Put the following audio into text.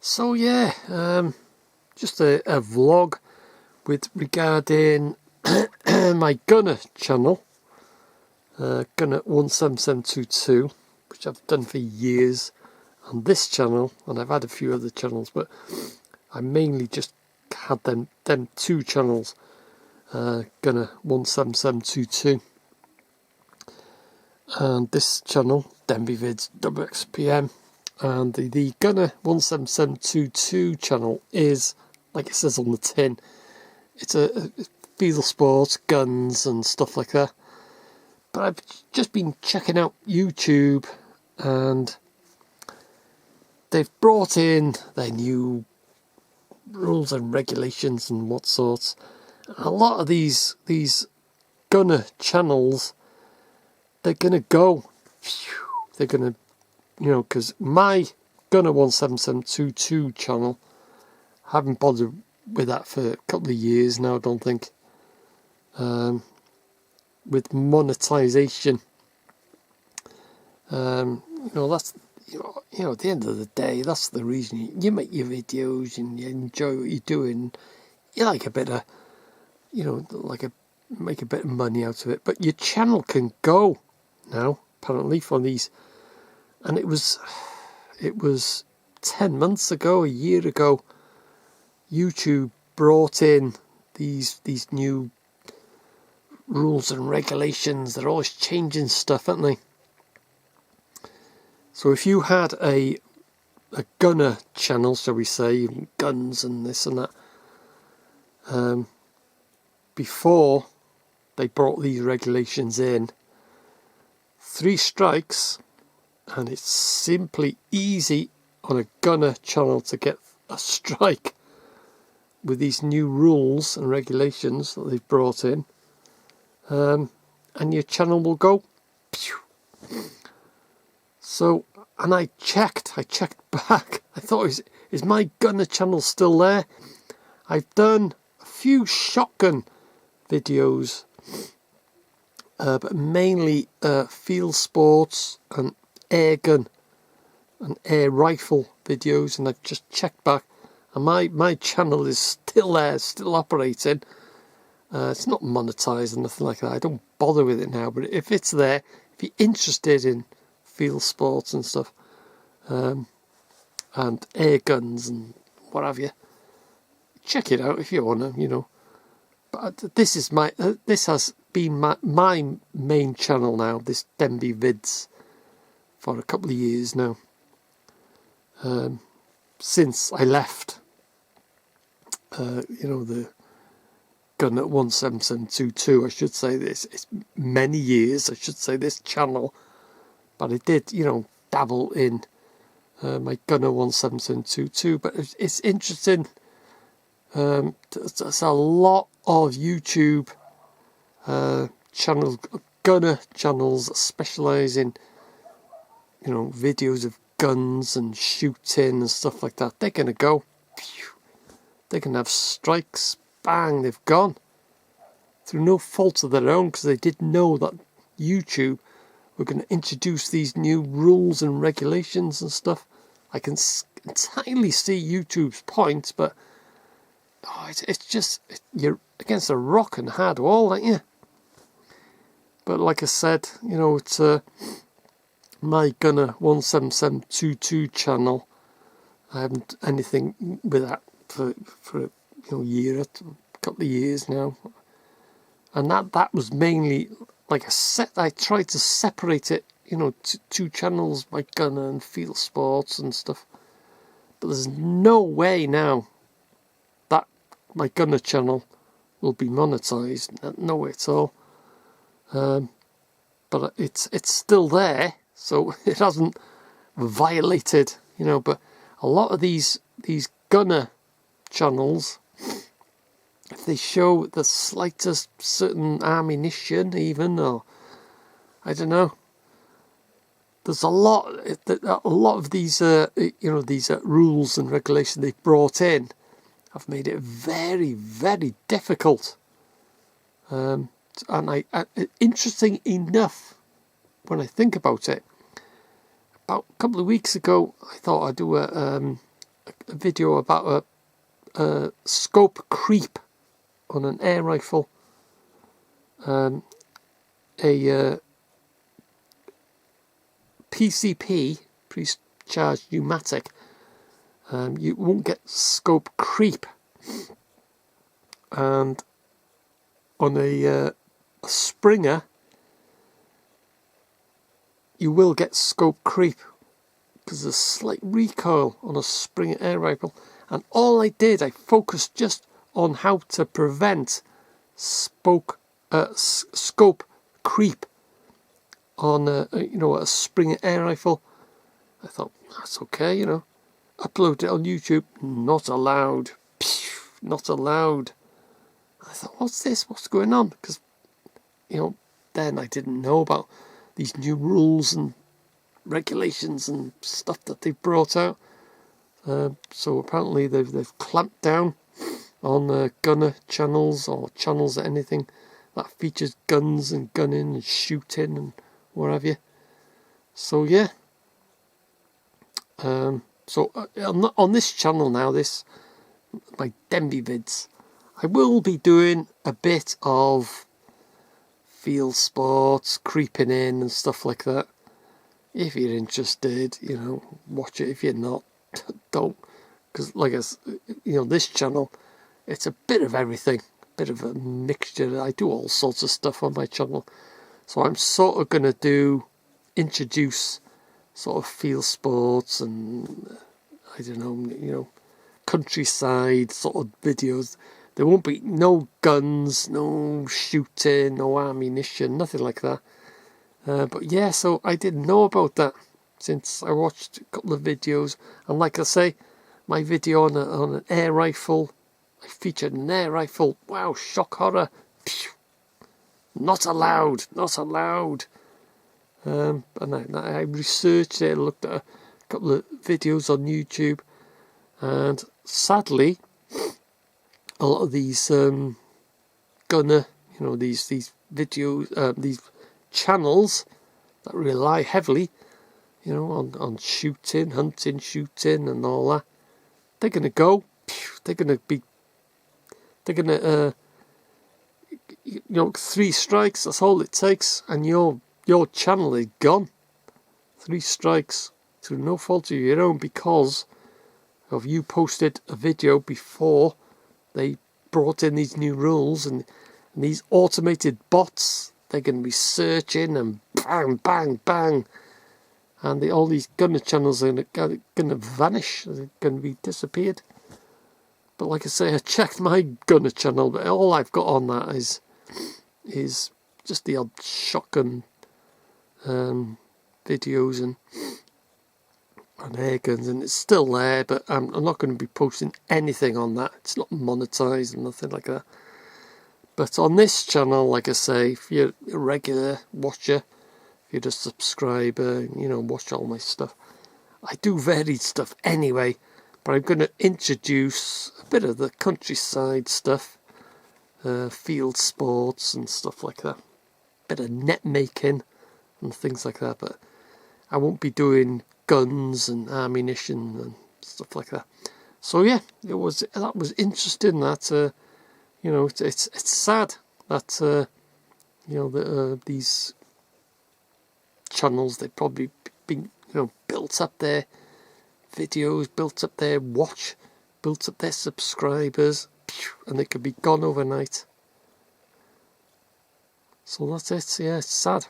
So yeah, just a vlog with regarding my Gunner channel, Gunner 17722, which I've done for years on this channel, and I've had a few other channels, but I mainly just had them two channels, Gunner 17722, and this channel, Denby Vids WXPM. And the Gunner 17722 channel is, like it says on the tin, it's a field sports, guns and stuff like that. But I've just been checking out YouTube, and they've brought in their new rules and regulations and what sorts. A lot of these Gunner channels, they're gonna go. They're gonna, because my Gunner 17722 channel, I haven't bothered with that for a couple of years now, I don't think. With monetization, that's, at the end of the day, that's the reason you make your videos and you enjoy what you're doing. You like a bit of, make a bit of money out of it. But your channel can go now, apparently, for these. And it was 10 months ago, a year ago, YouTube brought in these new rules and regulations. They're always changing stuff, aren't they? So if you had a Gunner channel, shall we say, guns and this and that, before they brought these regulations in, 3 strikes, and it's simply easy on a Gunner channel to get a strike with these new rules and regulations that they've brought in, and your channel will go pew. So, and I checked back. I thought, is my Gunner channel still there? I've done a few shotgun videos, but mainly field sports and air gun and air rifle videos, and I've just checked back, and my channel is still there, still operating. It's not monetized or nothing like that. I don't bother with it now, but if it's there, if you're interested in field sports and stuff, and air guns and what have you, check it out if you want to, But this is this has been my main channel now, this Denby Vids, for a couple of years now. Since I left, the Gunner 17722, I should say this. It's many years, I should say, this channel. But I did, dabble in my Gunner 17722. But it's interesting. There's a lot of YouTube channels, Gunner channels, specialise in, videos of guns and shooting and stuff like that. They're going to go. They can have strikes. Bang, they've gone. Through no fault of their own, because they didn't know that YouTube were going to introduce these new rules and regulations and stuff. I can entirely see YouTube's point, but it's just, you're against a rock and hard wall, aren't you? But like I said, it's my Gunner 17722 channel. I haven't anything with that for a year, a couple of years now, and that was mainly, like I tried to separate it, to 2 channels, my Gunner and field sports and stuff. But there's no way now that my Gunner channel will be monetized. No way at all. But it's still there, so it hasn't violated, But a lot of these Gunner channels, if they show the slightest certain ammunition, even, or I don't know, there's a lot of these these rules and regulations they've brought in have made it very, very difficult. And interesting enough, when I think about it, about a couple of weeks ago, I thought I'd do a a video about a scope creep on an air rifle, a PCP, pre-charged pneumatic. You won't get scope creep, and on a Springer you will get scope creep because there's slight recoil on a Springer air rifle. And all I focused just on how to prevent scope creep on a Springer air rifle. I thought, that's okay, you know. Upload it on YouTube, not allowed. Not allowed. I thought, what's this? What's going on? Because, then I didn't know about these new rules and regulations and stuff that they've brought out. So apparently they've clamped down on gunner channels or channels or anything that features guns and gunning and shooting and what have you. So yeah. So on this channel now, my Denby vids, I will be doing a bit of field sports, creeping in and stuff like that. If you're interested, watch it. If you're not, don't. Because this channel, it's a bit of everything, a bit of a mixture. I do all sorts of stuff on my channel. So I'm sort of going to introduce sort of field sports and, I don't know, countryside sort of videos. There won't be no guns, no shooting, no ammunition, nothing like that. But yeah, so I didn't know about that since I watched a couple of videos. And like I say, my video on an air rifle, I featured an air rifle. Wow, shock horror. Phew. Not allowed, not allowed. And I researched it, looked at a couple of videos on YouTube, and sadly, a lot of these gunner, these videos, these channels that rely heavily, on shooting, hunting, shooting, and all that, they're gonna go. They're gonna 3 strikes. That's all it takes, and your channel is gone. 3 strikes through no fault of your own because of you posted a video before they brought in these new rules and these automated bots. They're going to be searching and bang, bang, bang, and all these gunner channels are going to vanish. They're going to be disappeared. But like I say, I checked my gunner channel, but all I've got on that is just the odd shotgun videos and air guns, and it's still there, but I'm not going to be posting anything on that. It's not monetized and nothing like that. But on this channel, like I say, if you're a regular watcher, if you're a subscriber, watch all my stuff. I do varied stuff anyway, but I'm going to introduce a bit of the countryside stuff, field sports and stuff like that. Bit of net making and things like that, but I won't be doing guns and ammunition and stuff like that. So yeah, that was interesting. That it's sad that these channels, they've probably been built up their videos, built up their watch, built up their subscribers, and they could be gone overnight. So that's it. Yeah, it's sad.